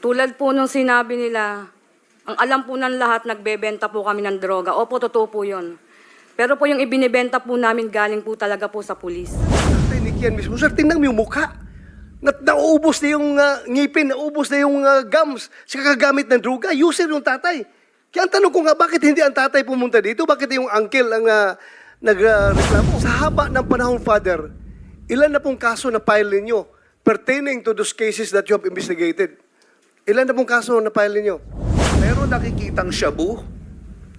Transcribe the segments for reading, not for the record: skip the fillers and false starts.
Tulad po nung sinabi nila, ang alam po ng lahat, nagbebenta po kami ng droga. Opo, totoo po yun. Pero po yung ibinibenta po namin galing po talaga po sa pulis. Tinik yan mismo. Sir, tingnan mo yung mukha. Nauubos na yung ngipin, nauubos na yung gums sa kagagamit ng droga. User yung tatay. Kaya ang tanong ko nga, bakit hindi ang tatay pumunta dito? Bakit yung uncle ang nagreklamo? Sa haba ng panahon, Father, ilan na pong kaso na file ninyo pertaining to those cases that you have investigated? Ilan na pong kaso na file ninyo? Meron nakikitang shabu,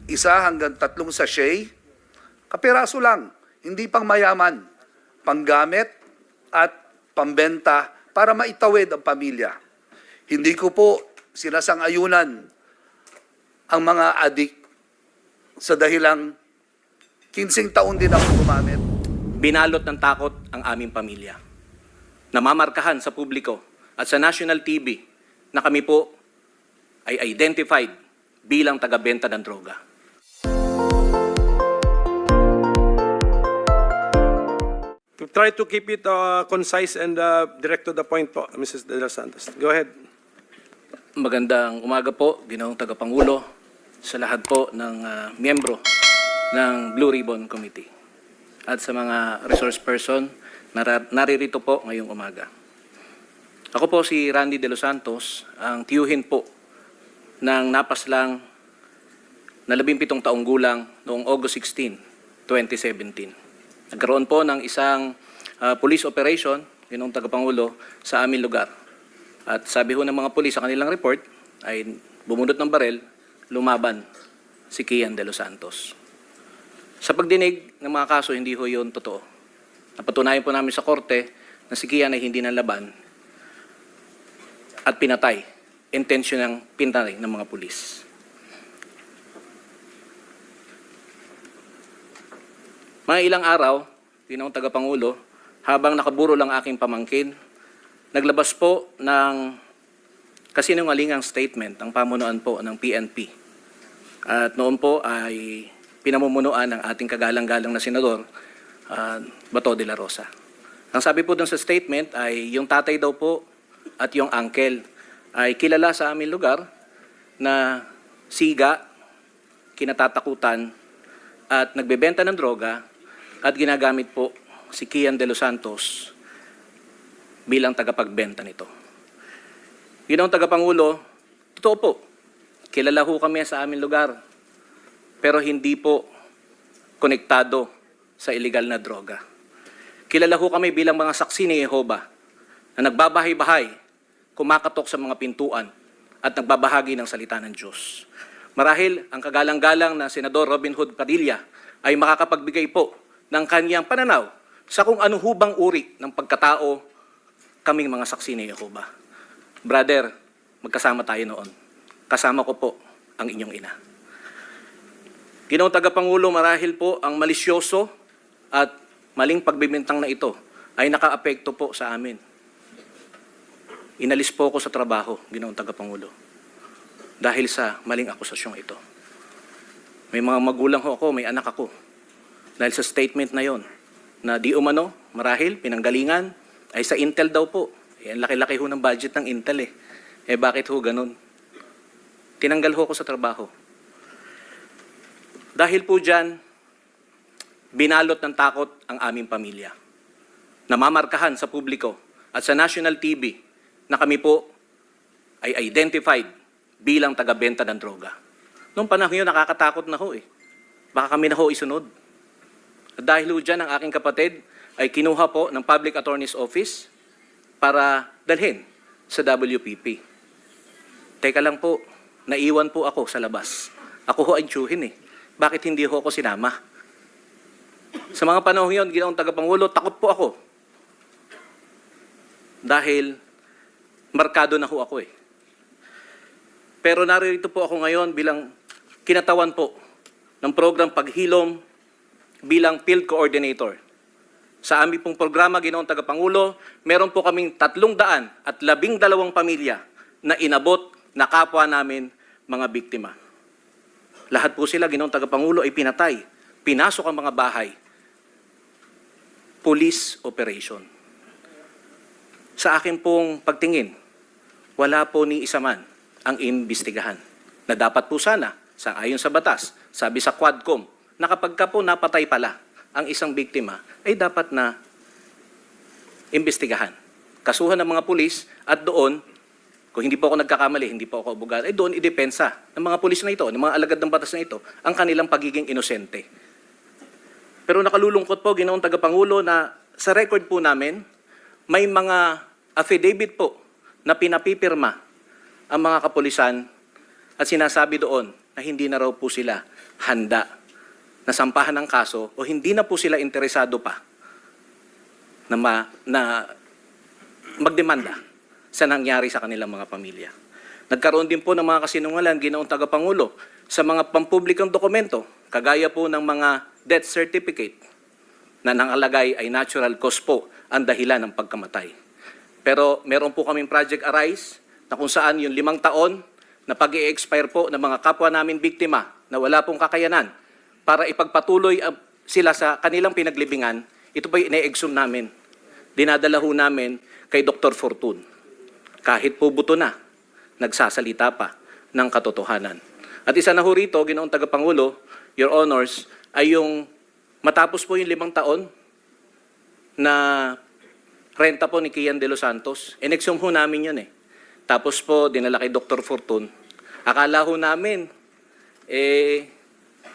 1 hanggang 3 sachet, kapiraso lang, hindi pang mayaman, panggamit at pambenta para maitawid ang pamilya. Hindi ko po sinasang-ayunan ang mga adik sa dahilang 15 taon din ako gumamit. Binalot ng takot ang aming pamilya. Namamarkahan sa publiko at sa national TV na kami po ay identified bilang taga-benta ng droga. To try to keep it concise and direct to the point po, Mrs. De Los Santos. Go ahead. Magandang umaga po, Ginoong Tagapangulo, sa lahat po ng miyembro ng Blue Ribbon Committee at sa mga resource person na naririto po ngayong umaga. Ako po si Randy De Los Santos, ang tiyuhin po ng napaslang na 17 taong gulang noong August 16, 2017. Nagkaroon po ng isang police operation, Ginoong Tagapangulo, sa aming lugar. At sabi ho ng mga pulis sa kanilang report ay bumunot ng barel, lumaban si Kian De Los Santos. Sa pagdinig ng mga kaso, hindi ho yun totoo. Napatunayan po namin sa korte na si Kian ay hindi nalaban at pinatay, intensyonang pinatay ng mga pulis. Mga ilang araw, Ginoong Tagapangulo, habang nakaburo lang aking pamangkin, naglabas po ng kasinungalingang statement ang pamunuan po ng PNP. At noon po ay pinamumunuan ng ating kagalang-galang na senador, Bato de la Rosa. Ang sabi po dun sa statement ay yung tatay daw po at yung uncle ay kilala sa aming lugar na siga, kinatatakutan at nagbebenta ng droga at ginagamit po si Kian De Los Santos bilang tagapagbenta nito. Ginoong Tagapangulo, totoo po, kilala ho kami sa aming lugar, pero hindi po konektado sa illegal na droga. Kilala ho kami bilang mga saksi ni Jehovah na nagbabahay-bahay, kumakatok sa mga pintuan at nagbabahagi ng salita ng Diyos. Marahil ang kagalang-galang na Senador Robin Hood Padilla ay makakapagbigay po ng kanyang pananaw sa kung ano hubang uri ng pagkatao kaming mga saksi ni Jehovah. Brother, magkasama tayo noon. Kasama ko po ang inyong ina. Ginoong Tagapangulo, marahil po ang malisyoso at maling pagbibintang na ito ay nakaapekto po sa amin. Inalis po ako sa trabaho, Ginoong Tagapangulo, dahil sa maling akusasyong ito. May mga magulang ho ako, may anak ako. Dahil sa statement na yon, na di umano, marahil, pinanggalingan, ay sa Intel daw po. Ang laki-laki ho ng budget ng Intel eh. Bakit ho ganun? Tinanggal ho ako sa trabaho. Dahil po dyan, binalot ng takot ang aming pamilya. Namamarkahan sa publiko at sa national TV na kami po ay identified bilang taga-benta ng droga. Noong panahon yun, nakakatakot na ho eh. Baka kami na ho isunod. At dahil ho dyan, ang aking kapatid ay kinuha po ng Public Attorney's Office para dalhin sa WPP. Teka lang po, naiwan po ako sa labas. Ako ho ay tiyuhin eh. Bakit hindi ho ako sinama? Sa mga panahon yun, Ginoong Tagapangulo, takot po ako. Dahil markado na ho ako eh. Pero naririto po ako ngayon bilang kinatawan po ng program Paghilom bilang field coordinator. Sa aming pong programa, Ginoong Tagapangulo, meron po kaming 312 pamilya na inabot na kapwa namin mga biktima. Lahat po sila, Ginoong Tagapangulo, ay pinatay. Pinasok ang mga bahay. Police operation. Sa akin pong pagtingin, wala po ni isa man ang imbestigahan. Na dapat po sana, ayon sa batas, sabi sa Quadcom, na kapag ka po napatay pala ang isang biktima, ay dapat na imbestigahan. Kasuhan ng mga pulis at doon, kung hindi po ako nagkakamali, hindi po ako abogado, ay doon idepensa ng mga pulis na ito, ng mga alagad ng batas na ito, ang kanilang pagiging inosente. Pero nakalulungkot po, Ginoong Tagapangulo, na sa record po namin, may mga affidavit po na pinapipirma ang mga kapulisan at sinasabi doon na hindi na raw po sila handa na sampahan ng kaso o hindi na po sila interesado pa na magdemanda sa nangyari sa kanilang mga pamilya. Nagkaroon din po ng mga kasinungalan, Ginoong Tagapangulo, sa mga pampublikong dokumento, kagaya po ng mga death certificate na nangalagay ay natural cause po ang dahilan ng pagkamatay. Pero meron po kaming Project Arise na kung saan yung 5 taon na pag-i-expire po ng mga kapwa namin biktima na wala pong kakayanan para ipagpatuloy sila sa kanilang pinaglibingan, ito po ine-exhume namin. Dinadala ho namin kay Dr. Fortun. Kahit po buto na, nagsasalita pa ng katotohanan. At isa na ho rito, Ginoong Tagapangulo, Your Honors, ay yung matapos po yung 5 taon na renta po ni Kian de los Santos. In-exhume ho namin yun eh. Tapos po, dinala kay Dr. Fortun. Akala ho namin,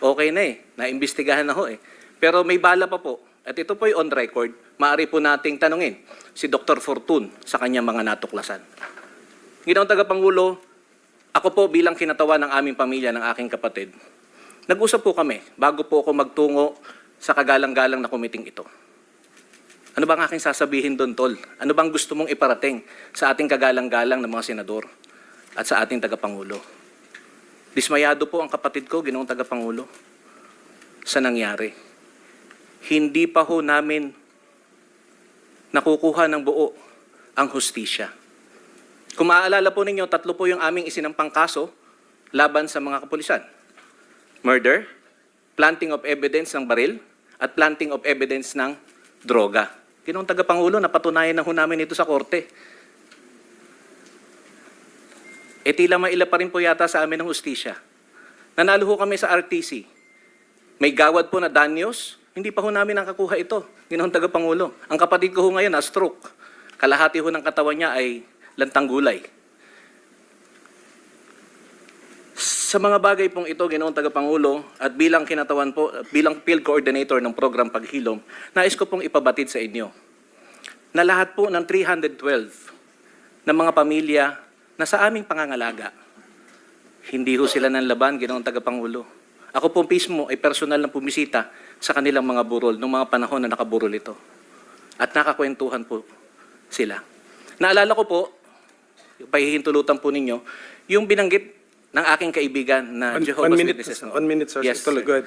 okay na eh. Naimbestigahan na ho eh. Pero may bala pa po. At ito po yung on record. Maaari po nating tanungin si Dr. Fortun sa kanyang mga natuklasan. Ginoong Tagapangulo, ako po bilang kinatawan ng aming pamilya, ng aking kapatid, nag-usap po kami bago po ako magtungo sa kagalang-galang na komiting ito. Ano bang aking sasabihin doon, Tol? Ano bang gusto mong iparating sa ating kagalang-galang ng mga senador at sa ating tagapangulo? Dismayado po ang kapatid ko, Ginoong Tagapangulo, sa nangyari. Hindi pa ho namin nakukuha ng buo ang hustisya. Kung maaalala po ninyo, 3 po yung aming isinampang kaso laban sa mga kapulisan. Murder, planting of evidence ng baril, at planting of evidence ng droga. Ginoong Tagapangulo, napatunayan na ho namin ito sa korte. E tila maila pa rin po yata sa amin ng hustisya. Nanalo ho kami sa RTC. May gawad po na danyos, hindi pa ho namin nakakuha ito. Ginoong Tagapangulo. Ang kapatid ko ho ngayon na stroke. Kalahati ho ng katawan niya ay lantang gulay. Sa mga bagay pong ito, Ginoong Tagapangulo, at bilang kinatawan po, bilang field coordinator ng program Paghilom, nais ko pong ipabatid sa inyo na lahat po ng 312 na mga pamilya na sa aming pangangalaga, hindi ho sila nanlaban, Ginoong Tagapangulo. Ako po mismo ay personal na pumisita sa kanilang mga burol noong mga panahon na nakaburol ito. At nakakwentuhan po sila. Naalala ko po, pahihintulutan po ninyo, yung binanggit ng aking kaibigan na Jehovah's Witnesses noon. 1 minute, sir. Yes, Tuloy, go ahead.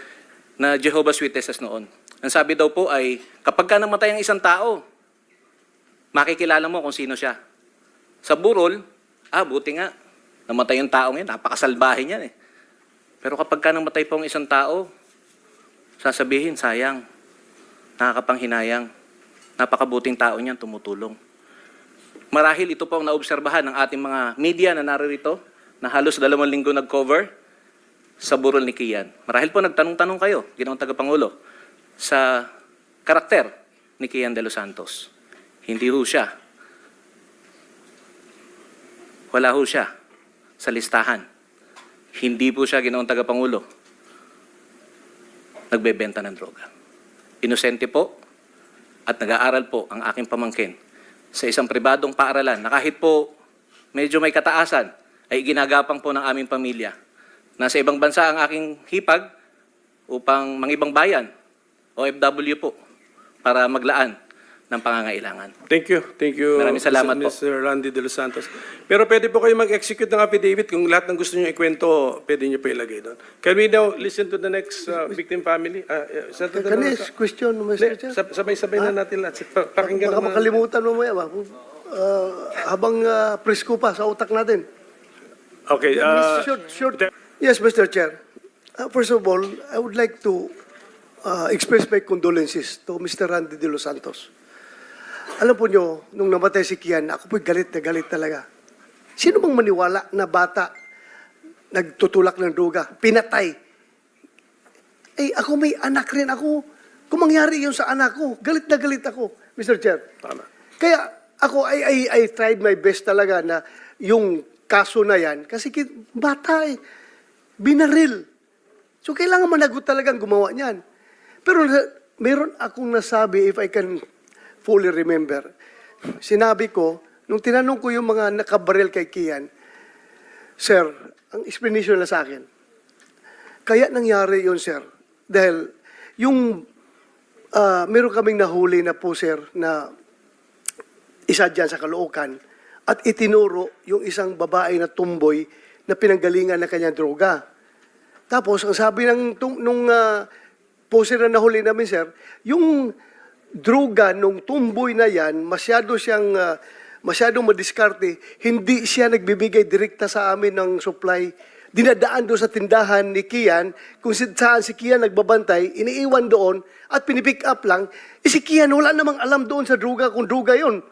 Na Jehovah's Witnesses noon. Ang sabi daw po ay, kapag ka namatay ang isang tao, makikilala mo kung sino siya. Sa burol, buti nga, namatay yung taong yan, napakasalbahe niyan eh. Pero kapag ka namatay po ang isang tao, sasabihin, sayang, nakakapanghinayang, napakabuting tao niyan, tumutulong. Marahil ito po ang naobserbahan ng ating mga media na naririto, na halos 2 linggo nag-cover sa burol ni Kian. Marahil po nagtanong-tanong kayo, Ginoong Tagapangulo, sa karakter ni Kian de los Santos. Hindi ho siya. Wala ho siya sa listahan. Hindi po siya, Ginoong Tagapangulo, nagbebenta ng droga. Inosente po at nag-aaral po ang aking pamangkin sa isang pribadong paaralan na kahit po medyo may kataasan, ay ginagapang po ng aming pamilya. Nasa ibang bansa ang aking hipag upang mangibang bayan, OFW po, para maglaan ng pangangailangan. Thank you. Thank you, Maraming salamat po. Mr. Randy de los Santos. Pero pwede po kayo mag-execute ng affidavit kung lahat ng gusto nyo ikwento, pwede nyo po ilagay doon. Can we now listen to the next victim family? Senator De La Can I Rosa? ask question, Mr. Chair? Sabay-sabay na natin lahat. Pakinggan Baka naman. makalimutan mamaya ba? Habang presko pa sa utak natin. Okay. Short. Yes, Mr. Chair. First of all, I would like to express my condolences to Mr. Randy de los Santos. Alam po nyo, nung namatay si Kian, ako po'y galit na galit talaga. Sino bang maniwala na bata nagtutulak ng droga, pinatay? Eh, ako may anak rin ako. Kung mangyari yun sa anak ko, galit na galit ako, Mr. Chair. Tama. Kaya ako, I tried my best talaga na yung kaso na yan, kasi bata eh, binaril. So, kailangan managot talagang gumawa niyan. Pero meron akong nasabi, if I can fully remember, sinabi ko, nung tinanong ko yung mga nakabaril kay Kian, Sir, ang explanation na sa akin, kaya nangyari yun, sir, dahil yung meron kaming nahuli na po, sir, na isa dyan sa Caloocan, at itinuro yung isang babae na tumboy na pinanggalingan ng kanyang droga. Tapos, ang sabi nung poser na nahuli namin, sir, yung droga nung tumboy na yan, masyadong madiskarte, hindi siya nagbibigay direkta sa amin ng supply. Dinadaan doon sa tindahan ni Kian, kung saan si Kian nagbabantay, iniiwan doon at pinipick up lang. Si Kian wala namang alam doon sa droga kung droga yon.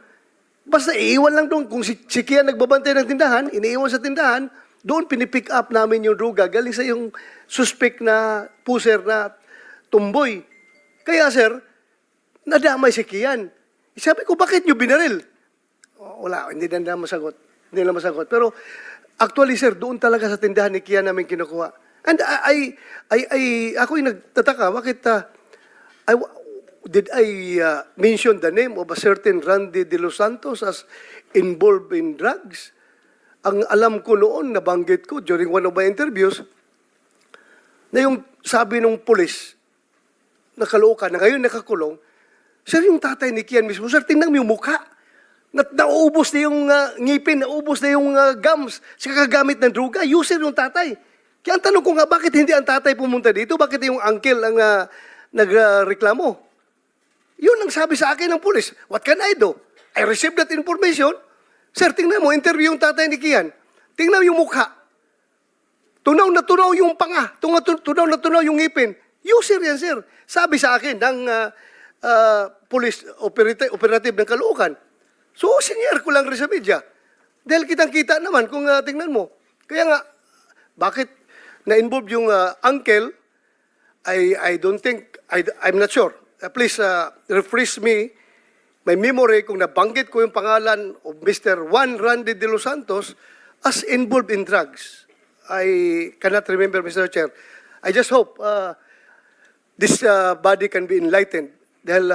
Basta iiwan lang doon. Kung si Kian nagbabantay ng tindahan, iniiwan sa tindahan, doon pinipick up namin yung droga galing sa yung suspect na puser na tumboy. Kaya sir, nadamay si Kian. Sabi ko, bakit nyo binaril? Wala, hindi na masagot. Hindi na masagot. Pero actually sir, doon talaga sa tindahan ni Kian namin kinukuha. And ako'y nagtataka, bakit did I mention the name of a certain Randy De Los Santos as involved in drugs? Ang alam ko noon, nabanggit ko during one of my interviews, na yung sabi ng pulis, na Caloocan, na ngayon nakakulong, sir, yung tatay ni Kian mismo, sir, tingnan mo yung mukha. Naubos na yung ngipin, naubos na yung gums sa kakagamit ng droga. User yung tatay. Kaya ang tanong ko nga, bakit hindi ang tatay pumunta dito? Bakit yung uncle ang nagreklamo? Yun ang sabi sa akin ng pulis. What can I do? I received that information. Sir, tingnan mo, interview yung tatay ni Kian. Tingnan mo yung mukha. Tunaw na tunaw yung panga. Tunaw na tunaw yung ngipin. User yan, sir. Sabi sa akin ng police operative ng Caloocan. So, senior ko lang rin sa media. Dahil kitang-kita naman kung tingnan mo. Kaya nga, bakit na-involve yung uncle, I don't think, I'm not sure. Please refresh me, my memory, kung nabanggit ko yung pangalan of Mr. Juan Randy De Los Santos as involved in drugs. I cannot remember, Mr. Chair. I just hope this body can be enlightened. Dahil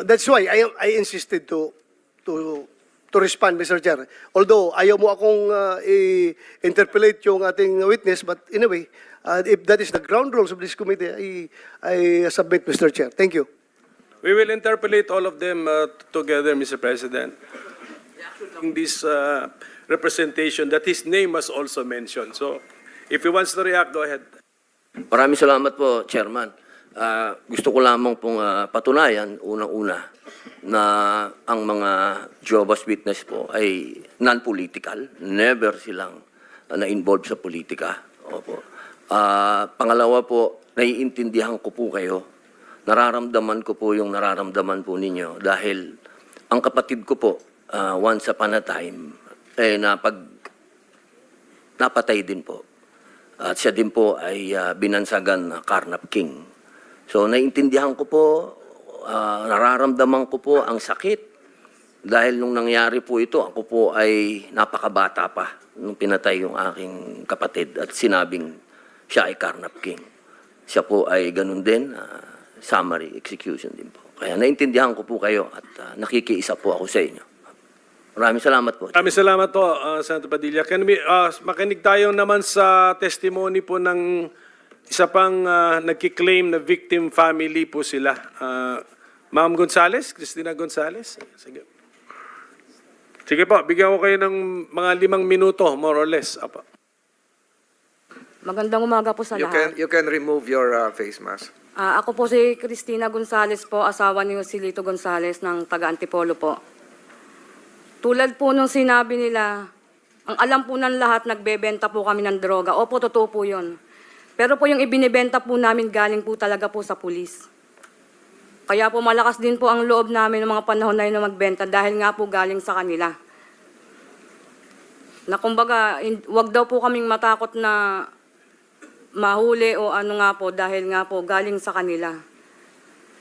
that's why I insisted to respond, Mr. Chair. Although ayaw mo akong i-interpolate yung ating witness, but anyway, if that is the ground rules of this committee, I submit, Mr. Chair. Thank you. We will interpolate all of them together, Mr. President. In this representation that his name was also mentioned. So, if he wants to react, go ahead. Maraming salamat po, Chairman. Gusto ko lamang pong patunayan, unang-una, na ang mga Jehovah's Witness po ay non-political. Never silang na-involve sa politika. Opo. Pangalawa po, naiintindihan ko po kayo. Nararamdaman ko po yung nararamdaman po ninyo dahil ang kapatid ko po, once upon a time, napatay din po. At siya din po ay binansagan na Carnap King. So, naiintindihan ko po, nararamdaman ko po ang sakit. Dahil nung nangyari po ito, ako po ay napakabata pa nung pinatay yung aking kapatid at sinabing siya ay Carnap King. Siya po ay ganun din, summary execution din po. Kaya naiintindihan ko po kayo at nakikiisa po ako sa inyo. Maraming salamat po. Maraming salamat po, Senator Padilla. Can we, makinig tayo naman sa testimony po ng isa pang nagkiklaim na victim family po sila. Ma'am Gonzales, Cristina Gonzales. Sige. Sige po, bigyan ko kayo ng mga 5 minuto, more or less. Apa. Magandang umaga po sa lahat. You can remove your face mask. Ako po si Cristina Gonzales po, asawa ni Joselito Gonzales ng taga-Antipolo po. Tulad po nung sinabi nila, ang alam po ng lahat, nagbebenta po kami ng droga. Opo, totoo po yun. Pero po yung ibinibenta po namin galing po talaga po sa pulis. Kaya po malakas din po ang loob namin ng mga panahon na yun na magbenta dahil nga po galing sa kanila. Na kumbaga, wag daw po kaming matakot na mahuli o ano nga po dahil nga po galing sa kanila.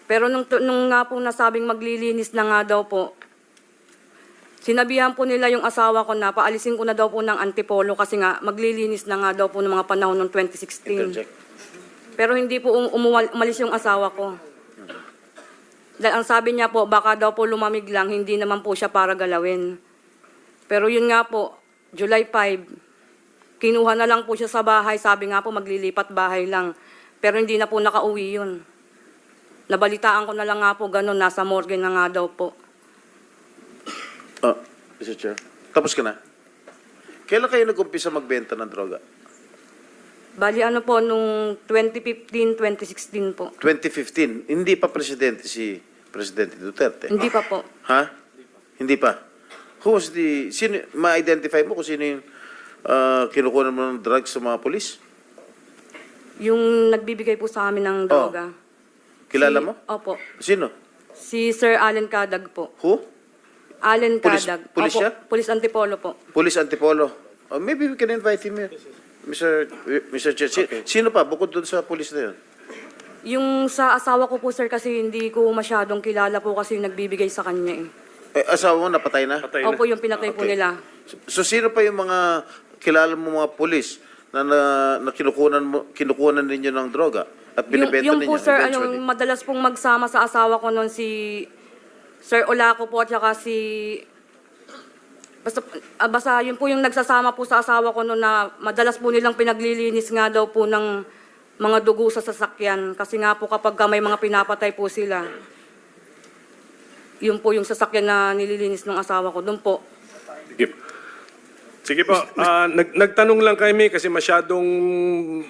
Pero nung nga po nasabing maglilinis na nga daw po, sinabihan po nila yung asawa ko na paalisin ko na daw po ng Antipolo kasi nga maglilinis na nga daw po ng mga panahon ng 2016. Pero hindi po umalis yung asawa ko. Dahil ang sabi niya po, baka daw po lumamig lang, hindi naman po siya para galawin. Pero yun nga po, July 5, kinuha na lang po siya sa bahay, sabi nga po maglilipat bahay lang. Pero hindi na po nakauwi yun. Nabalitaan ko na lang nga po ganun, nasa morgue na nga daw po. Mr. Chair. Tapos ka na. Kailan kayo nag-umpisa magbenta ng droga? Bali ano po, nung 2015, 2016 po. 2015. Hindi pa presidente si Presidente Duterte. Hindi pa po. Ha? Hindi pa. Who was sino, ma-identify mo kung sino yung kinukuha mo ng drugs sa mga polis? Yung nagbibigay po sa amin ng droga. Kilala mo? Opo. Sino? Si Sir Allen Cadag po. Who? Allen Pulis- Cadag. pulis Opo, siya? Pulis Antipolo po. Police Antipolo. Maybe we can invite him here. Mr. Chair. Sino pa bukod doon sa police na yun? Yung sa asawa ko po, sir, kasi hindi ko masyadong kilala po kasi yung nagbibigay sa kanya eh. Asawa mo napatay na? Patay na. Opo, yung pinatay po Okay. nila. So sino pa yung mga kilala mo mga pulis na kinukunan ninyo ng droga at binibenta Yung ninyo po, sir, eventually? yung madalas pong magsama sa asawa ko noon si Sir Olaco po at saka si... Basta yun po yung nagsasama po sa asawa ko noon na madalas po nilang pinaglilinis nga daw po ng mga dugo sa sasakyan. Kasi nga po kapag may mga pinapatay po sila, yun po yung sasakyan na nililinis ng asawa ko. Doon po. Sige. Sige po, nagtanong lang kami kasi masyadong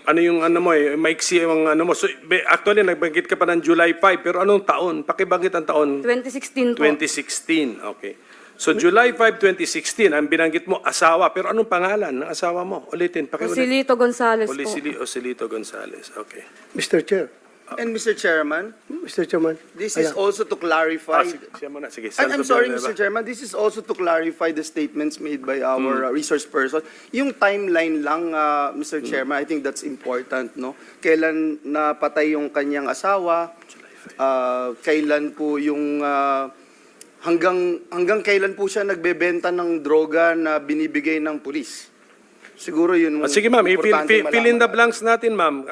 ano yung ano mo maiksi yung ano mo. So, actually, nagbanggit ka pa ng July 5, pero anong taon? Pakibanggit ang taon? 2016 po. 2016, okay. So July 5, 2016, ang binanggit mo, asawa. Pero anong pangalan ng asawa mo? Ulitin, pakiulit. Joselito Gonzales po. Osilito Gonzales, okay. Mr. Chair. And Mr. Chairman, Mr. Chairman. this is Ayan. also to clarify. Siya muna, sige. I'm sorry, Mr. Chairman, this is also to clarify the statements made by our resource person. Yung timeline lang, Mr. Chairman, I think that's important, no? Kailan napatay yung kanyang asawa? Kailan po yung hanggang kailan po siya nagbebenta ng droga na binibigay ng pulis? Siguro yun. Sige ma'am, importante fill in the malaman. blanks natin ma'am.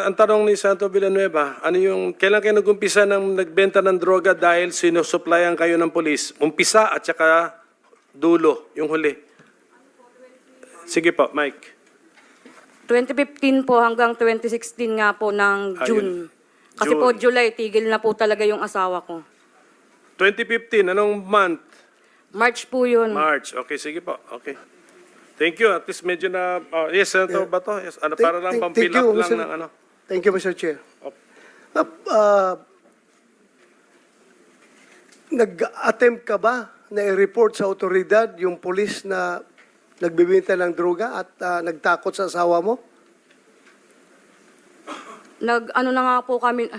Ang tanong ni Santo Villanueva, ano yung, kailan kayo nag-umpisa ng nagbenta ng droga dahil sinusuplayan kayo ng polis? Umpisa at saka dulo, yung huli. Sige po, Mike. 2015 po hanggang 2016 nga po ng June. Kasi June. po July, tigil na po talaga yung asawa ko. 2015, anong month? March po yun. March. Okay, sige po. Okay. Thank you. At least medyo na, yes, Senator Bato. Yes, ano, para lang pang-fill Thank you, up lang Mr. ng ano. Thank you, Mr. Chair. Nag-attempt ka ba na i-report sa otoridad yung polis na nagbibenta ng droga at nagtakot sa asawa mo? Ano na nga po kami,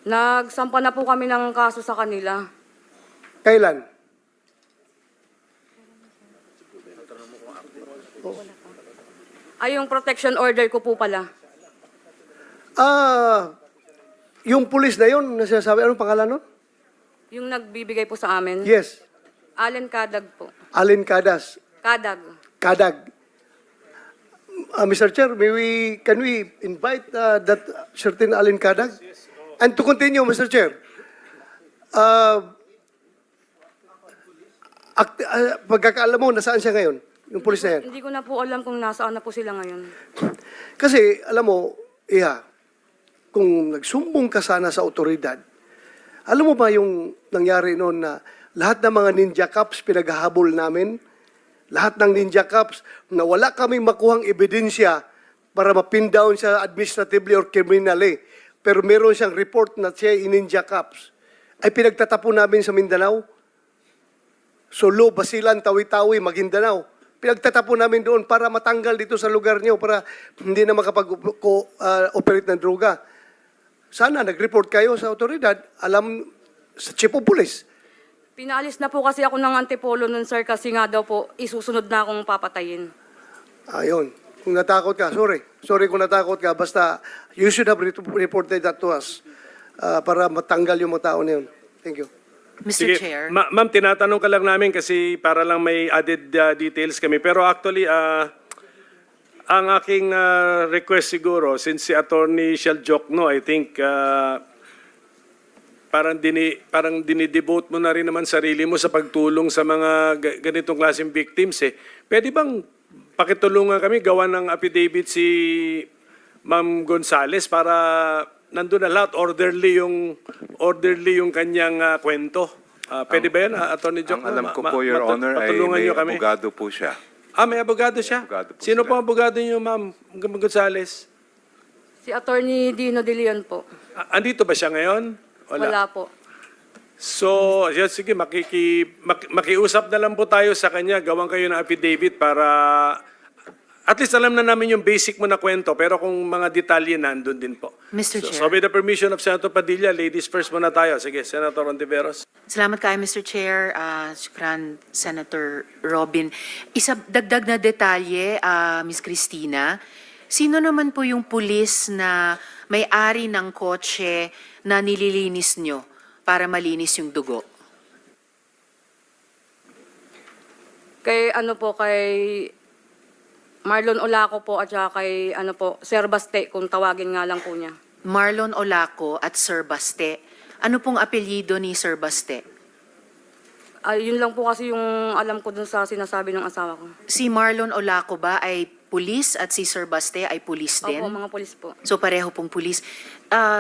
nagsampa na po kami ng kaso sa kanila. Kailan? Ay, yung protection order ko po pala. Yung pulis na yun, na sinasabi, anong pangalan nun? Yung nagbibigay po sa amin. Yes, Allen Cadag po. Alin Cadas. Cadag. Kadag. Mr. Chair, can we invite that certain Alin Kadag? And to continue, Mr. Chair, pagkakaalam mo, nasaan siya ngayon? Yung pulis na yan? Hindi ko na po alam kung nasaan na po sila ngayon. Kasi, alam mo, kung nagsumbong ka sana sa otoridad, alam mo ba yung nangyari noon na lahat ng mga ninja cops pinaghahabol namin, lahat ng ninja cops na wala kaming makuhang ebidensya para mapin down siya administratively or criminally, pero meron siyang report na siya ninja cops, ay pinagtatapon namin sa Mindanao. Sulu, Basilan, Tawi-Tawi, Maguindanao. Pinagtatapon namin doon para matanggal dito sa lugar niyo para hindi na makapag-operate ng droga. Sana nag-report kayo sa otoridad, alam sa chief of police. Pinaalis na po kasi ako ng Antipolo nun, sir, kasi nga daw po, isusunod na akong papatayin. Ayun. Kung natakot ka, sorry. Sorry kung natakot ka. Basta, you should have reported that to us para matanggal yung mga tao na yun. Thank you. Mr. Sige, Chair. Ma'am, tinatanong ka lang namin kasi para lang may added details kami. Pero actually, ang aking request siguro, since si Attorney Shell Jokno, I think, parang dinidevote mo na rin naman sarili mo sa pagtulong sa mga ganitong klaseng victims eh. Pwede bang pakitulungan kami, gawa ng affidavit si Ma'am Gonzales para nandun na lahat, orderly yung kanyang kwento. Pwede ba yan, Attorney Jokno? Ang alam ko po, Your Honor, ay patulungan may niyo kami. abogado po siya. May abogado siya? Abogado po Sino sila. po ang abogado niyo, Ma'am Gonzales? Si Attorney Dino De Leon po. Andito ba siya ngayon? Wala po. So, sige, makiusap na lang po tayo sa kanya. Gawan kayo ng affidavit para at least alam na namin yung basic mo na kwento. Pero kung mga detalye, nandun din po. Mr. Chair. So with the permission of Senator Padilla, ladies first muna tayo. Sige, Senator Ontiveros. Salamat kayo, Mr. Chair. Shukran, Senator Robin. Isa dagdag na detalye, Ms. Cristina. Sino naman po yung pulis na may-ari ng kotse na nililinis nyo para malinis yung dugo? Kay Marlon Olaco po at saka kay Sir Baste, kung tawagin nga lang po niya. Marlon Olaco at Sir Baste. Ano pong apelyido ni Sir Baste? Yun lang po kasi yung alam ko dun sa sinasabi ng asawa ko. Si Marlon Olaco ba ay pulis at si Sir Baste ay pulis din? Opo, mga polis po. So pareho pong pulis.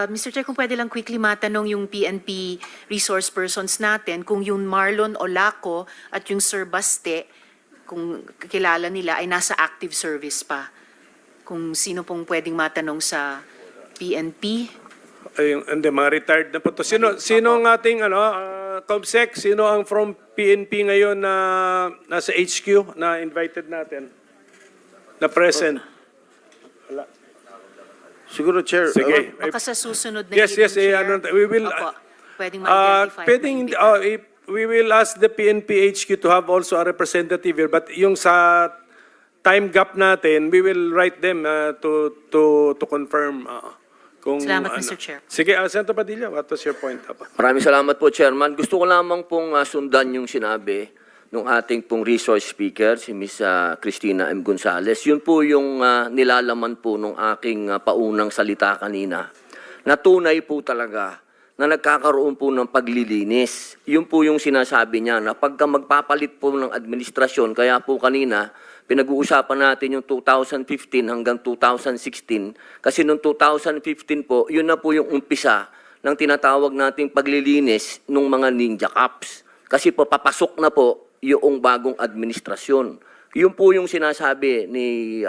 Mr. Chair, kung pwede lang quickly matanong yung PNP resource persons natin, kung yung Marlon Olaco at yung Sir Baste, kung kilala nila, ay nasa active service pa. Kung sino pong pwedeng matanong sa PNP? Hindi, mga retired na po to. Sino ang ating COMSEC? Sino ang from PNP ngayon na nasa HQ na invited natin? Na present? Siguro, Chair. Sige. Baka sa susunod na Yes, hearing, yes, Chair. we will, Opo, pwedeng ma-identify. we will ask the PNP HQ to have also a representative here, but yung sa time gap natin, we will write them to confirm kung Salamat, Mr. Chair. Sige, Senator Padilla, what was your point? Maraming salamat po, Chairman. Gusto ko lamang pong sundan yung sinabi ng ating pong resource speaker, si Ms. Cristina M. Gonzales. Yun po yung nilalaman po ng aking paunang salita kanina. Na tunay po talaga na nagkakaroon po ng paglilinis. Yun po yung sinasabi niya na pagka magpapalit po ng administrasyon, kaya po kanina, pinag-uusapan natin yung 2015 hanggang 2016 kasi noong 2015 po, yun na po yung umpisa ng tinatawag nating paglilinis ng mga ninja cops. Kasi po papasok na po yung bagong administrasyon. Yun po yung sinasabi ni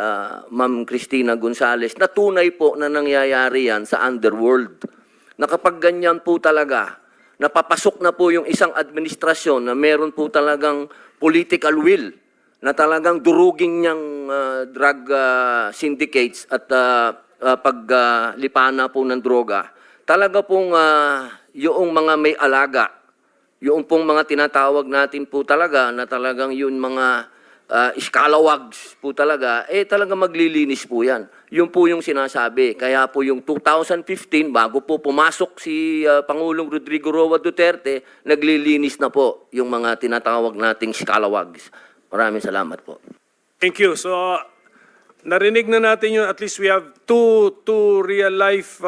Ma'am Cristina Gonzales na tunay po na nangyayari yan sa underworld. Na kapag ganyan po talaga, napapasok na po yung isang administrasyon na meron po talagang political will na talagang durugin niyang drug syndicates at paglipana po ng droga. Talaga pong yung mga may alaga, yung pong mga tinatawag natin po talaga na talagang yun mga scalawags po talaga, talaga maglilinis po yan. Yun po yung sinasabi. Kaya po yung 2015, bago po pumasok si Pangulong Rodrigo Roa Duterte, naglilinis na po yung mga tinatawag nating scalawags. Maraming salamat po. Thank you. So, narinig na natin yun. At least we have two real-life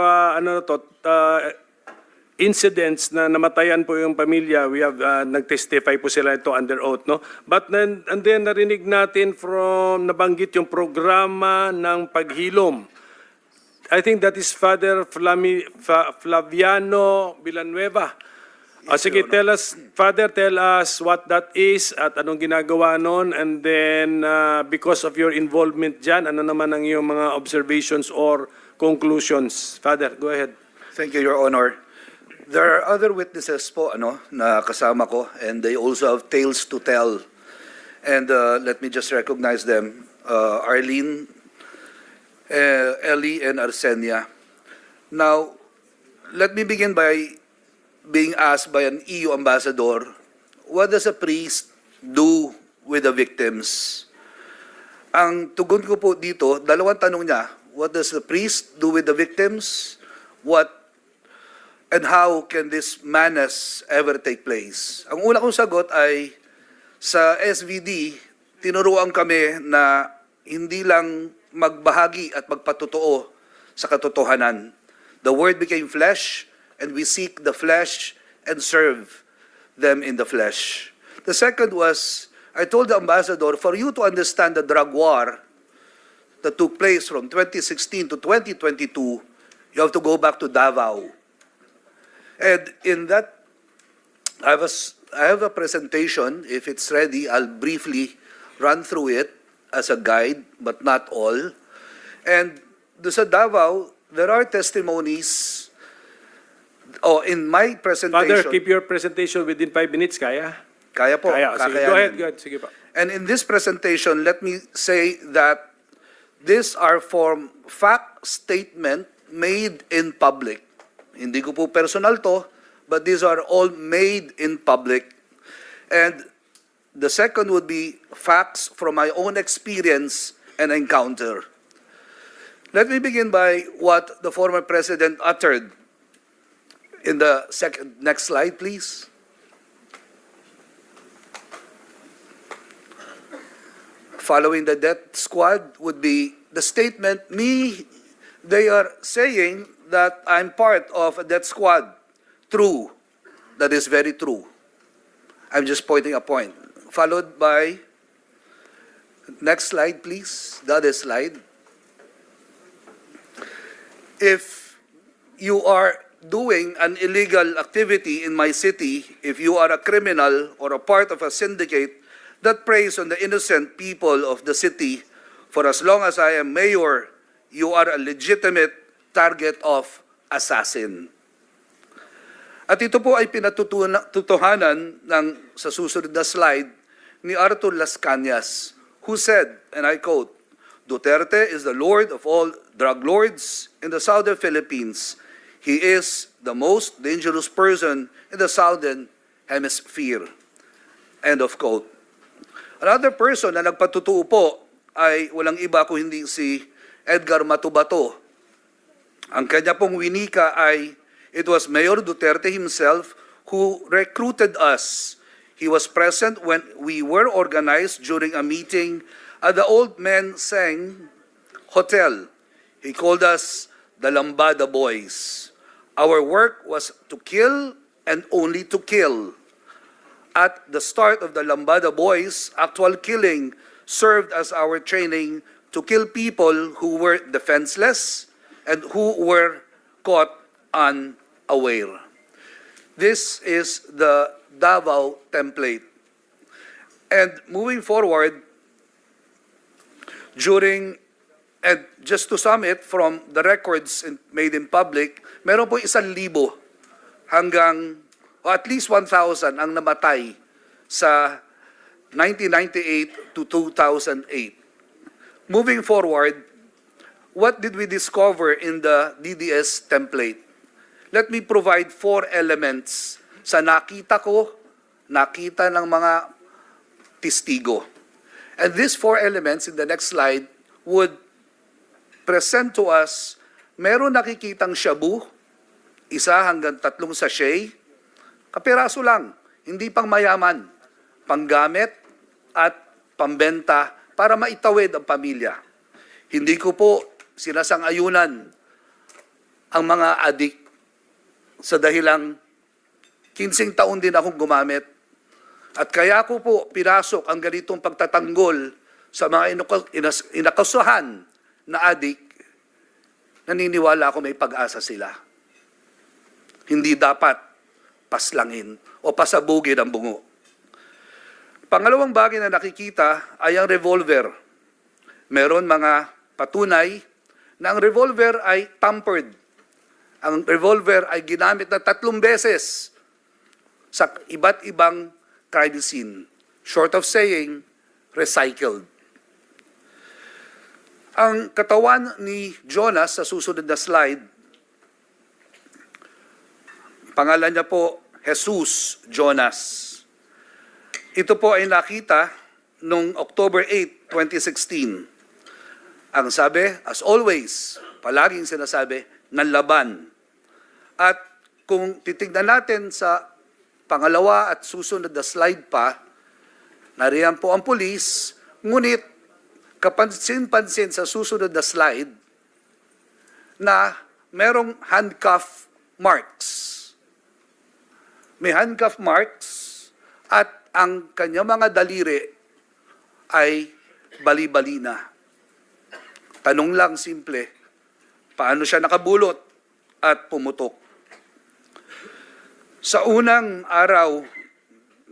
incidents na namatayan po yung pamilya. We have nag-testify po sila ito under oath, no? But and then narinig natin from nabanggit yung programa ng paghilom. I think that is Father Flaviano Villanueva. Sige, Father, tell us what that is at anong ginagawa nun, and then because of your involvement dyan, ano naman ang iyong mga observations or conclusions? Father, go ahead. Thank you, Your Honor. There are other witnesses po na kasama ko, and they also have tales to tell. And let me just recognize them. Arlene, Ellie, and Arsenia. Now, let me begin by being asked by an EU ambassador what does a priest do with the victims? Ang tugon ko po dito, dalawang tanong niya. What does the priest do with the victims? And how can this madness ever take place? Ang una kong sagot ay, sa SVD, tinuruan kami na hindi lang magbahagi at magpatotoo sa katotohanan. The Word became flesh, and we seek the flesh and serve them in the flesh. The second was, I told the ambassador, for you to understand the drug war that took place from 2016 to 2022, you have to go back to Davao. And in that, I have a presentation. If it's ready, I'll briefly run through it as a guide, but not all. And sa Davao, there are testimonies. In my presentation. Father, keep your presentation within 5 minutes, kaya? Kaya po. Kaya, sige. kakayanin. Go ahead, go ahead. Sige pa. And in this presentation, let me say that these are from fact statement made in public. Hindi ko po personal to, but these are all made in public. And the second would be facts from my own experience and encounter. Let me begin by what the former president uttered in the next slide, please. Following the death squad would be the statement, they are saying that I'm part of a death squad. True. That is very true. I'm just pointing a point. Followed by, next slide please, the other slide. If you are doing an illegal activity in my city, if you are a criminal or a part of a syndicate that preys on the innocent people of the city, for as long as I am mayor, you are a legitimate target of assassin. At ito po ay pinatutuhanan sa susunod na slide ni Arthur Las Cañas, who said, and I quote, Duterte is the lord of all drug lords in the southern Philippines. He is the most dangerous person in the southern hemisphere. End of quote. Another person na nagpatutuo po ay walang iba kung hindi si Edgar Matubato. Ang kanya pong winika ay, it was Mayor Duterte himself who recruited us. He was present when we were organized during a meeting at the Old Men Seng Hotel. He called us the Lambada Boys. Our work was to kill and only to kill. At the start of the Lambada Boys, actual killing served as our training to kill people who were defenseless and who were caught unaware. This is the Davao template. And moving forward, and just to sum it from the records made in public, meron po 1,000 hanggang o at least 1,000 ang namatay sa 1998 to 2008. Moving forward, what did we discover in the DDS template? Let me provide 4 elements sa nakita ng mga testigo. And these 4 elements in the next slide would present to us, meron nakikitang shabu, 1 hanggang 3 sachet, kapiraso lang, hindi pang mayaman, panggamit at pambenta para maitawid ang pamilya. Hindi ko po sinasang-ayunan ang mga adik sa dahilang 15 taon din akong gumamit. At kaya ko po pinasok ang ganitong pagtatanggol sa mga inakasuhan na adik, naniniwala ako may pag-asa sila. Hindi dapat paslangin o pasabugin ang bungo. Pangalawang bagay na nakikita ay ang revolver. Meron mga patunay na ang revolver ay tampered. Ang revolver ay ginamit na 3 beses sa iba't ibang crime scene. Short of saying, recycled. Ang katawan ni Jonas sa susunod na slide, pangalan niya po Jesus Jonas. Ito po ay nakita noong October 8, 2016. Ang sabi, as always, palaging sinasabi, nanlaban. At kung titignan natin sa pangalawa at susunod na slide pa, nariyan po ang pulis, ngunit kapansin-pansin sa susunod na slide na merong handcuff marks. May handcuff marks at ang kanyang mga daliri ay bali-bali na. Tanong lang simple, paano siya nakabulot at pumutok? Sa unang araw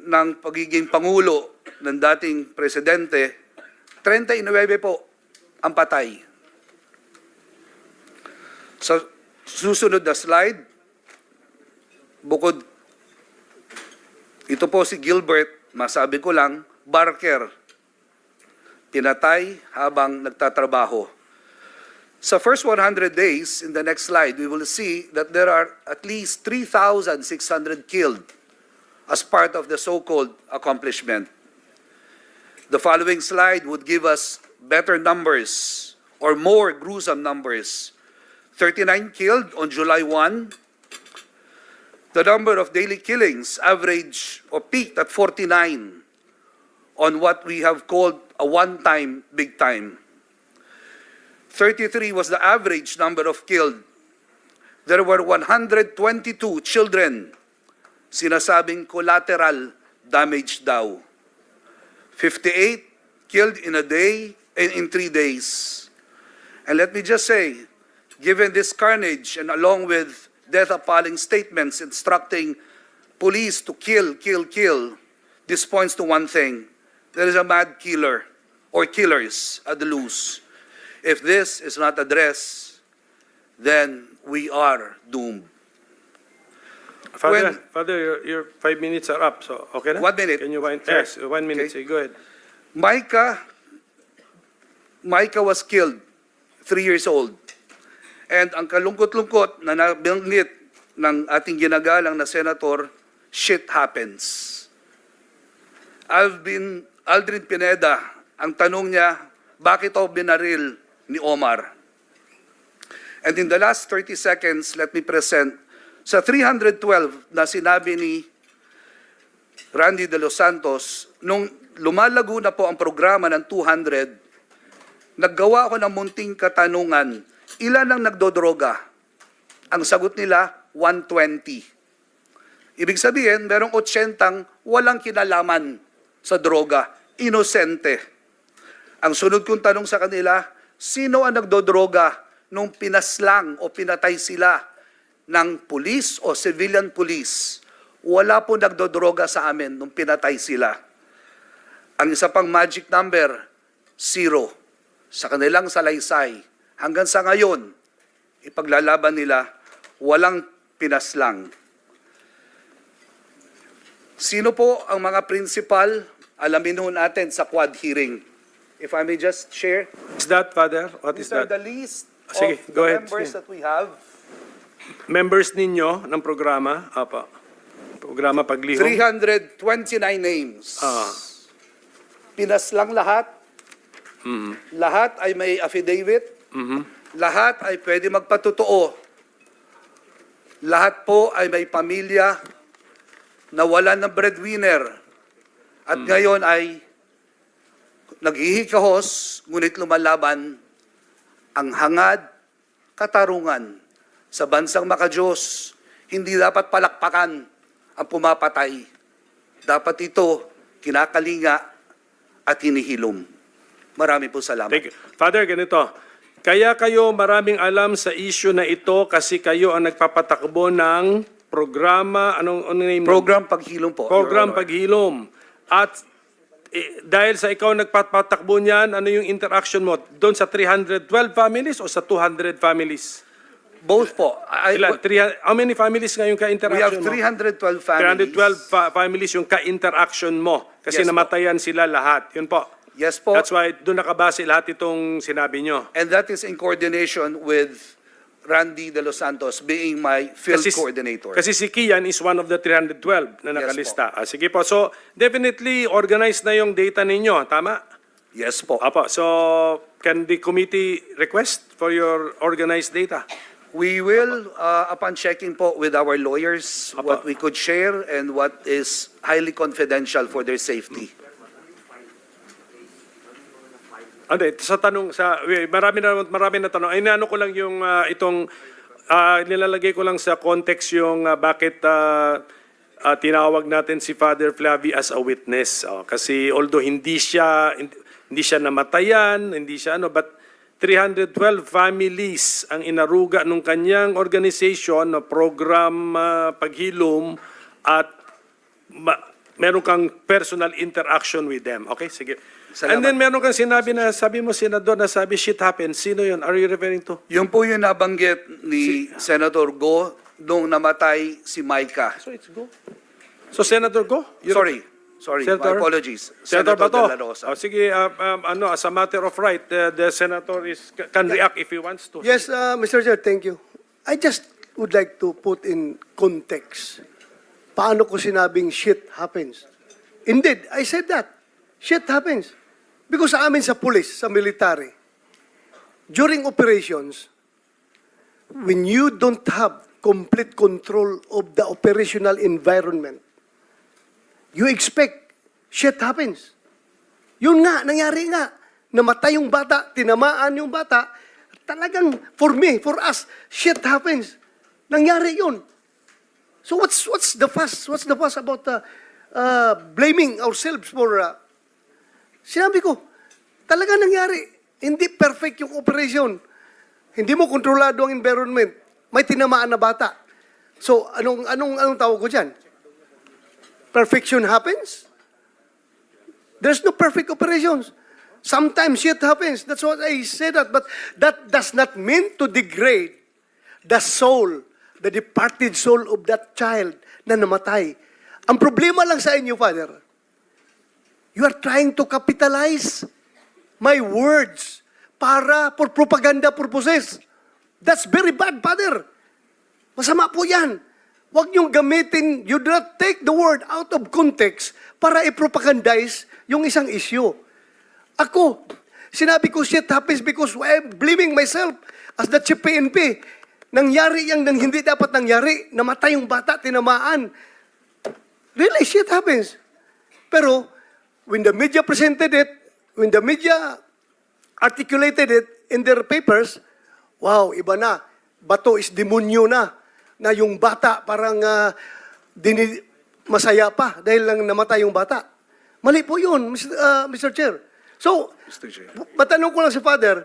ng pagiging Pangulo ng dating Presidente, 39 po ang patay. Sa susunod na slide, bukod, ito po si Gilbert, masabi ko lang, Barker, pinatay habang nagtatrabaho. Sa first 100 days, in the next slide, we will see that there are at least 3,600 killed as part of the so-called accomplishment. The following slide would give us better numbers or more gruesome numbers. 39 killed on July 1. The number of daily killings averaged or peaked at 49 on what we have called a one-time big time. 33 was the average number of killed. There were 122 children, sinasabing collateral damage daw. 58 killed in a day and in 3 days. And let me just say, given this carnage and along with death-appalling statements instructing police to kill, this points to one thing. There is a mad killer or killers at the loose. If this is not addressed, then we are doomed. Father, your 5 minutes are up, so okay na? 1 minute. Can you wind? Sir. Yes, 1 minute. Okay. Say, go ahead. Micah was killed, 3 years old. And ang kalungkot-lungkot na nabanggit ng ating ginagalang na senator, shit happens. Aldrin Pineda, ang tanong niya, bakit ako binaril ni Omar? And in the last 30 seconds, let me present sa 312 na sinabi ni Randy De Los Santos, nung lumalago na po ang programa ng 200, naggawa ako ng munting katanungan, ilan ang nagdodroga? Ang sagot nila, 120. Ibig sabihin, merong 80 walang kinalaman sa droga, inosente. Ang sunod kong tanong sa kanila, sino ang nagdodroga nung pinaslang o pinatay sila ng pulis o civilian police? Wala po nagdodroga sa amin nung pinatay sila. Ang isa pang magic number, 0. Sa kanilang salaysay, hanggang sa ngayon, ipaglalaban nila, walang pinaslang. Sino po ang mga principal? Alamin ho natin sa quad hearing. If I may just share. Is that, Father? What is These are that? the list Sige, of go the ahead. members Sige. that we have. Members ninyo ng programa, apa, programa Paglihom. 329 names. Pinaslang lahat. Lahat ay may affidavit. Lahat ay pwede magpatotoo. Lahat po ay may pamilya na wala ng breadwinner. At ngayon ay naghihikahos, ngunit lumalaban ang hangad, katarungan sa bansang makadiyos. Hindi dapat palakpakan ang pumapatay. Dapat ito kinakalinga at hinihilom. Marami po salamat. Thank you. Father, ganito. Kaya kayo maraming alam sa issue na ito kasi kayo ang nagpapatakbo ng programa, anong name? Program Paghilom po. Program Your Honor. Paghilom. At dahil sa ikaw nagpapatakbo niyan, ano yung interaction mo? Doon sa 312 families o sa 200 families? Both po. Ilan? How many families ngayon We have ka-interaction mo? 312 families. 312 families yung ka-interaction mo kasi Yes, po. namatayan sila lahat. Yun po. Yes po. That's why doon nakabase lahat itong sinabi nyo. And that is in coordination with Randy De Los Santos being my field coordinator. Kasi si Kian is one of the 312 na nakalista. Sige po. So, definitely organized na yung data ninyo. Tama? Yes po. Apo. So, can the committee request for your organized data? We will, upon checking po with our lawyers, Apa. what we could share and what is highly confidential for their safety. Ano, sa tanong, marami na tanong. Ay, naano ko lang yung nilalagay ko lang sa context yung bakit tinawag natin si Father Flavi as a witness. Kasi although hindi siya namatayan, hindi siya but 312 families ang inaruga nung kanyang organization na program paghilom at meron kang personal interaction with them. Okay, sige. Salamat. And then meron kang sinabi na, sabi mo, Senador, na sabi, shit happens. Sino yun? Are you referring to? Yung po yung nabanggit ni Senator Go nung namatay si Micah. So it's Go. So Senator Go? Sorry, Senator? my apologies. Senator Bato. De La Rosa. Sige, as a matter of right, the Senator can react if he wants to. Yes, Mr. Chair, thank you. I just would like to put in context. Paano ko sinabing shit happens? Indeed, I said that. Shit happens. Because sa amin sa police, sa military, during operations, when you don't have complete control of the operational environment, you expect shit happens. Yun nga, nangyari nga. Namatay yung bata, tinamaan yung bata. Talagang, for me, for us, shit happens. Nangyari yun. So what's the fuss? What's the fuss about blaming ourselves for... Sinabi ko, talaga nangyari. Hindi perfect yung operation. Hindi mo kontrolado ang environment. May tinamaan na bata. So, anong tawag ko dyan? Perfection happens? There's no perfect operations. Sometimes shit happens. That's what I say that. But that does not mean to degrade the soul, the departed soul of that child na namatay. Ang problema lang sa inyo, Father, you are trying to capitalize my words for propaganda purposes. That's very bad, Father. Masama po yan. Huwag niyong gamitin, you do not take the word out of context para i-propagandize yung isang issue. Ako, sinabi ko shit happens because I'm blaming myself as the chief PNP. Nangyari yung hindi dapat nangyari. Namatay yung bata, tinamaan. Really, shit happens. Pero, when the media presented it, when the media articulated it in their papers, wow, iba na. Bato is demonyo na yung bata parang masaya pa dahil lang namatay yung bata. Mali po yun, Mr. Chair. So, Mr. Chair. matanong ko lang si Father,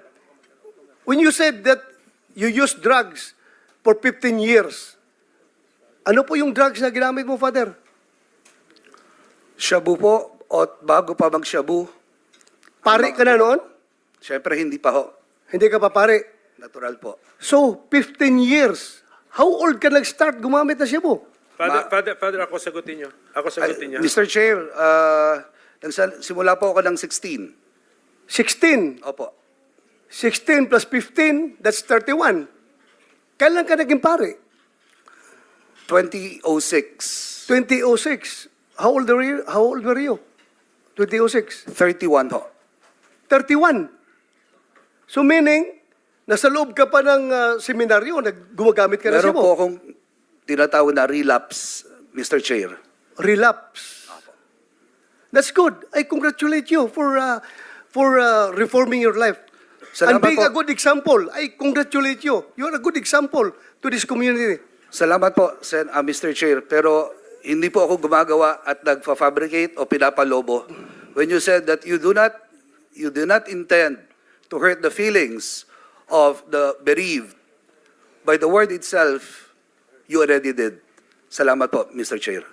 when you said that you used drugs for 15 years, ano po yung drugs na ginamit mo, Father? Shabu po, at bago pa mag-shabu, Pare ka na noon? syempre hindi pa ho. Hindi ka pa pare. Natural po. So, 15 years. How old ka nag-start gumamit na Shabu? Father, ako sagutin niyo. Mr. Chair, simula po ako ng 16. 16. Opo. 16 plus 15, that's 31. Kailan ka naging pare? 2006. 2006. How old were you? 2006. 31 ho. 31. So meaning, nasa loob ka pa ng seminaryo, gumagamit ka na Meron Shabu. po akong tinatawag na relapse, Mr. Chair. Relapse. That's good. I congratulate you for reforming your life. Salamat And being po. a good example, I congratulate you. You are a good example to this community. Salamat po, Mr. Chair. Pero hindi po ako gumagawa at nagfa-fabricate o pinapalobo. When you said that you do not intend to hurt the feelings of the bereaved, by the word itself, you already did. Salamat po, Mr. Chair.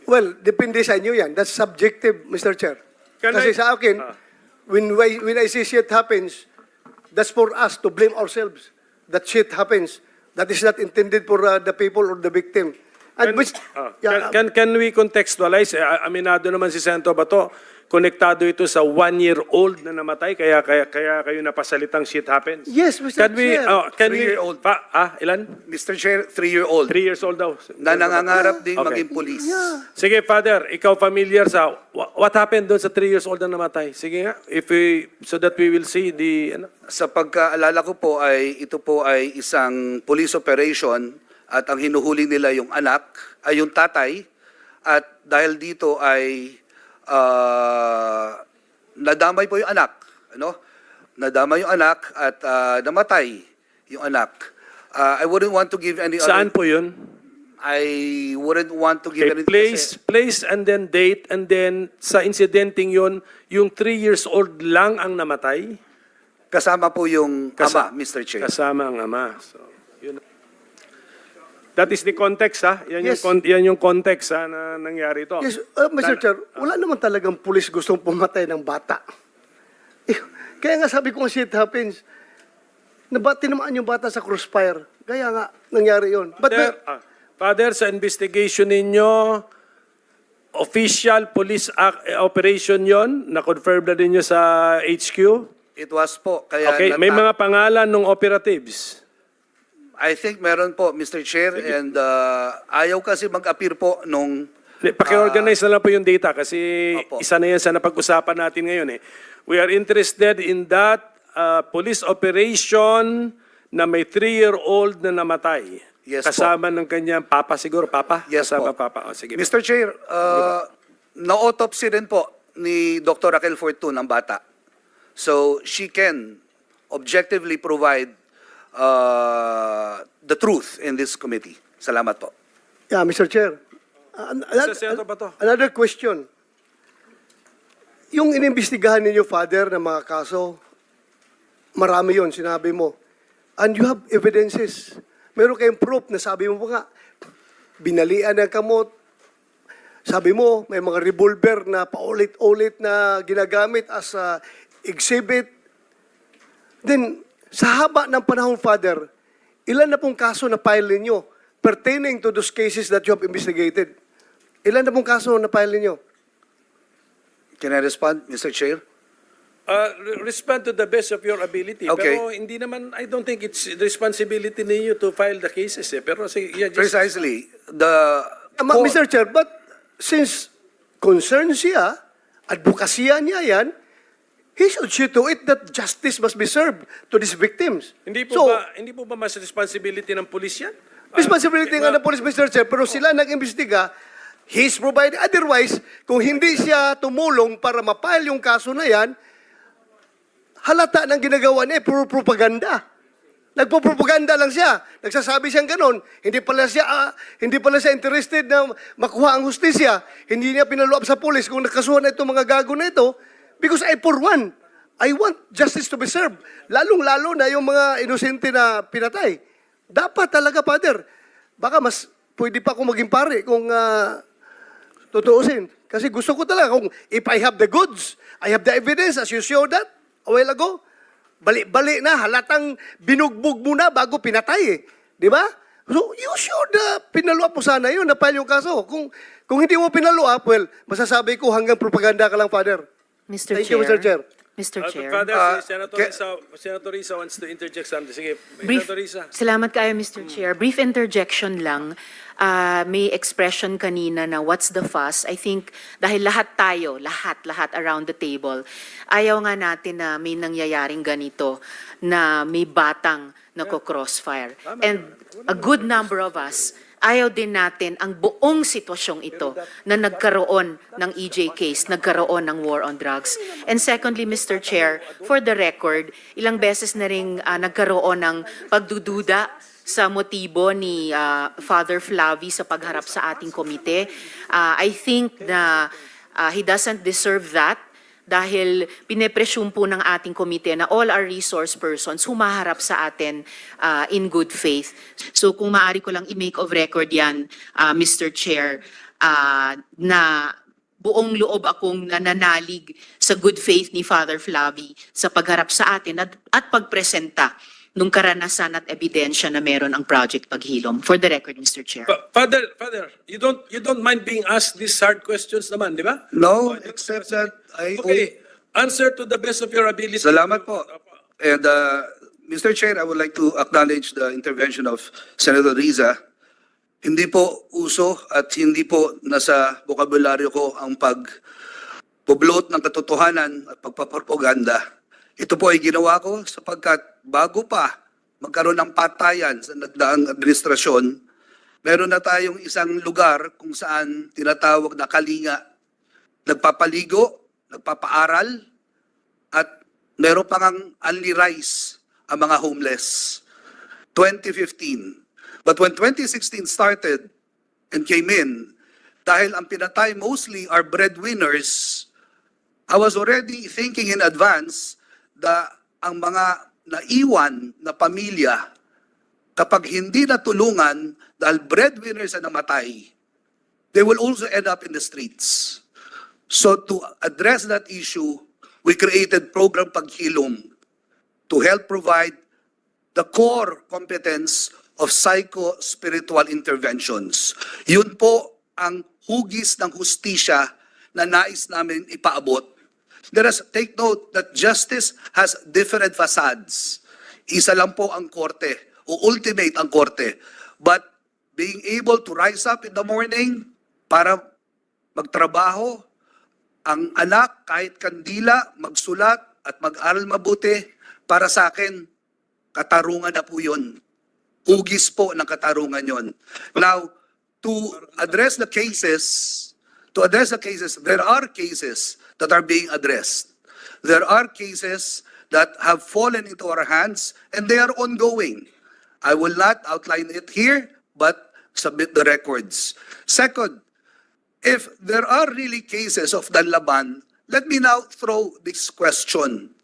Well, depende sa inyo yan. That's subjective, Mr. Chair. Kasi sa akin, when I say shit happens, that's for us to blame ourselves. That shit happens. That is not intended for the people or the victim. And Can we contextualize? Aminado naman si Senator Bato konektado ito sa 1-year-old na namatay, kaya kayo napasalitang shit happens. Yes, Mr. Chair. Can we, 3-year-old. ilan? Mr. Chair, 3-year-old 3 years old daw. na nangangarap ding Okay. maging police. Sige, Father, ikaw familiar sa what happened doon sa 3 years old na namatay? Sige nga, so that we will see the Sa pagkaalala ko po ay ito po ay isang police operation at ang hinuhuli nila yung anak, ay yung tatay, at dahil dito ay nadamay po yung anak, ano? Nadamay yung anak at namatay yung anak. I wouldn't want to give any Saan other, po yun? I wouldn't want to give Okay, any place and then date, and then sa incidenting yun, yung 3 years old lang ang namatay? kasama po yung ama, Mr. Chair. Kasama ang ama. So, yun. That is the context, ha? Yan, Yes. yan yung context, ha, na nangyari ito. Yes, Mr. Chair, wala naman talagang pulis gustong pumatay ng bata. Kaya nga sabi ko, shit happens. Tinamaan yung bata sa crossfire. Kaya nga, nangyari yun. But Father, sa investigation ninyo, official police operation yon, na-confirm na ninyo sa HQ? It was po. Kaya Okay, may mga pangalan ng operatives. I think meron po, Mr. Chair, and ayaw kasi mag-appear po nung... Paki-organize na lang po yung data kasi Opo. isa na yan sa napag-usapan natin ngayon. We are interested in that police operation na may 3-year-old na namatay. Yes po. Kasama ng kanyang papa siguro, papa? Yes Kasama po. papa. O, sige. Mr. Chair, na-autopsy rin po ni Dr. Raquel Fortun ang bata. So she can objectively provide the truth in this committee. Salamat po. yeah, Mr. Chair. Sa Senator Bato. Another question. Yung inimbestigahan ninyo, Father, ng mga kaso, marami yon sinabi mo. And you have evidences. Meron kayong proof na sabi mo pa nga, binalian ng kamot. Sabi mo, may mga revolver na paulit-ulit na ginagamit as a exhibit. Then, sa haba ng panahon, Father, ilan na pong kaso na file ninyo pertaining to those cases that you have investigated? Ilan na pong kaso na file ninyo? Can I respond, Mr. Chair? Respond to the best of your ability. Okay. Pero hindi naman, I don't think it's the responsibility ninyo to file the cases. Pero sige, yeah, just... Precisely. The Mr. Chair, but since concerned siya, advokasya niya yan, he should see to it that justice must be served to these victims. Hindi po ba mas responsibility ng pulis yan? Responsibility nga ng police, Mr. Chair, pero sila nag-imbestiga, he's provided. Otherwise, kung hindi siya tumulong para mapile yung kaso na yan, halata ng ginagawa niya, puro propaganda. Nagpo-propaganda lang siya. Nagsasabi siyang ganon. Hindi pala siya interested na makuha ang hustisya. Hindi niya pinaluap sa polis kung nakasuhan na itong mga gago na ito. Because for one, I want justice to be served. Lalong-lalo na yung mga inosente na pinatay. Dapat talaga, Father. Baka mas pwede pa akong maging pare kung tutuusin. Kasi gusto ko talaga kung if I have the goods, I have the evidence as you showed that a while ago. Balik-balik na, halatang binugbog mo na bago pinatay eh. Di ba? So, you should pinaluap mo sana yun, napile yung kaso. Kung hindi mo pinaluap, well, masasabi ko hanggang propaganda ka lang, Father. Mr. Thank Chair. you, Mr. Chair. Mr. Chair. Father, Senator Risa wants to interject something. Sige, Brief, Senator Risa. salamat kayo, Mr. Chair. Brief interjection lang. May expression kanina na what's the fuss. I think dahil lahat tayo, lahat around the table, ayaw nga natin na may nangyayaring ganito na may batang nako-crossfire. And a good number of us, ayaw din natin ang buong sitwasyong ito na nagkaroon ng EJ case, nagkaroon ng war on drugs. And secondly, Mr. Chair, for the record, ilang beses na rin nagkaroon ng pagdududa sa motibo ni Father Flavi sa pagharap sa ating komite. I think na he doesn't deserve that dahil pinepresume po ng ating komite na all our resource persons humaharap sa atin in good faith. So kung maaari ko lang i-make of record yan, Mr. Chair, na buong loob akong nananalig sa good faith ni Father Flavi sa pagharap sa atin at pagpresenta nung karanasan at ebidensya na meron ang Project Paghilom. For the record, Mr. Chair. Father, you don't mind being asked these hard questions naman, di ba? No, except that Okay, answer to the best of your ability. Salamat po. And Mr. Chair, I would like to acknowledge the intervention of Senator Riza. Hindi po uso at hindi po nasa bokabularyo ko ang pagbublot ng katotohanan at pagpapropaganda. Ito po ay ginawa ko sapagkat bago pa magkaroon ng patayan sa nagdaang administrasyon, meron na tayong isang lugar kung saan tinatawag na kalinga. Nagpapaligo, nagpapaaral, at meron pang only rice ang mga homeless. 2015. But when 2016 started and came in, dahil ang pinatay mostly are breadwinners, I was already thinking in advance na ang mga naiwan na pamilya, kapag hindi natulungan dahil breadwinners ang namatay, they will also end up in the streets. So to address that issue, we created Program Paghilom to help provide the core competence of psycho-spiritual interventions. Yun po ang hugis ng hustisya na nais namin ipaabot. Take note that justice has different facades. Isa lang po ang korte, o ultimate ang korte. But being able to rise up in the morning para magtrabaho, ang anak kahit kandila, magsulat at mag-aral mabuti, para sa akin, katarungan na po yun. Hugis po ng katarungan yon. Now, to address the cases, there are cases that are being addressed. There are cases that have fallen into our hands and they are ongoing. I will not outline it here, but submit the records. Second, if there are really cases of Danlaban, let me now throw this question.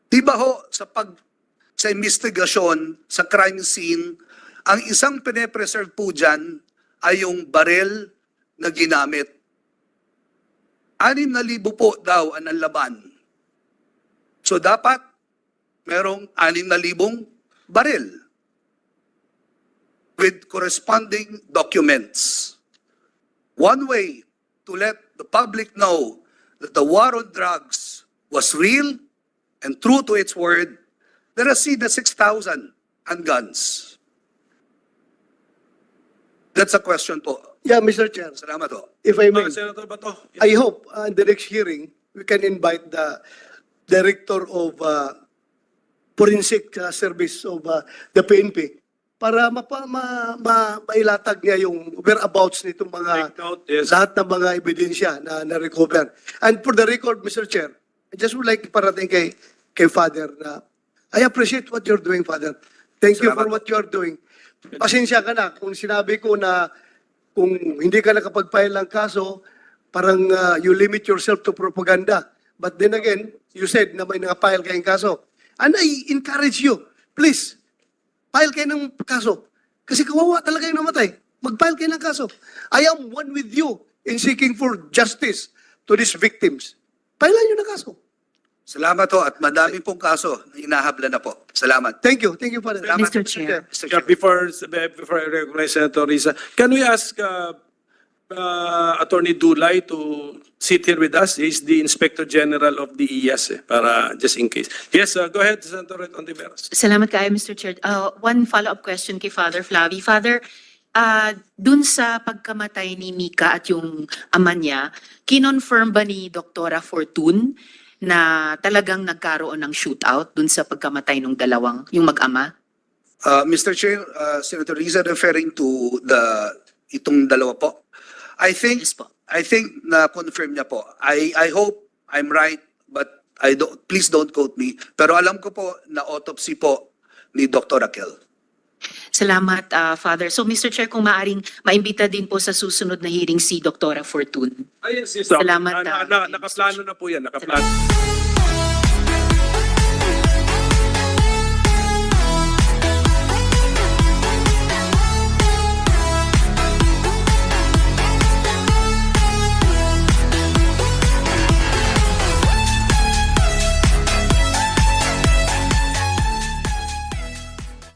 Di ba ho, sa investigasyon, sa crime scene, ang isang pine-preserve po dyan ay yung barel na ginamit. 6,000 po daw ang nanlaban. So dapat merong 6,000 barel with corresponding documents. One way to let the public know that the war on drugs was real and true to its word, let us see the 6,000 handguns. That's a question po. Yeah, Mr. Chair, Salamat po. if I may, Senator Bato. I hope in the next hearing, we can invite the Director of Forensic Service of the PNP para mailatag niya yung whereabouts nitong mga Take note, yes. lahat ng mga ebidensya na na-recover. And for the record, Mr. Chair, I just would like parating kay Father na I appreciate what you're doing, Father. Thank you for what you're doing. Pasensya ka na kung sinabi ko na kung hindi ka nakapag-file ng kaso, parang you limit yourself to propaganda. But then again, you said na may nakapile kayong kaso. And I encourage you, please, file kayo ng kaso. Kasi kawawa talaga yung namatay. Mag-file kayo ng kaso. I am one with you in seeking for justice to these victims. Filean nyo ng kaso. Salamat po at madami pong kaso na inahabla na po. Salamat. Thank you, Father. Salamat, Mr. Chair. Mr. Yeah, Chair. before I recognize Senator Riza, can we ask Attorney Dulay to sit here with us? He's the Inspector General of the IAS, para just in case. Yes, go ahead, Senator Ontiveros. Salamat kayo, Mr. Chair. One follow-up question kay Father Flavi. Father, dun sa pagkamatay ni Mika at yung ama niya, kinonfirm ba ni Doktora Fortune na talagang nagkaroon ng shootout dun sa pagkamatay ng dalawang, yung mag-ama? Mr. Chair, Senator Riza referring to itong dalawa po. I think Yes po. na confirm niya po. I hope I'm right, but please don't quote me. Pero alam ko po na autopsy po ni Dr. Raquel. Salamat, Father. So, Mr. Chair, kung maaring maimbita din po sa susunod na hearing si Doktora Fortune. Yes. Salamat, Nakaplano na po yan. Nakaplano.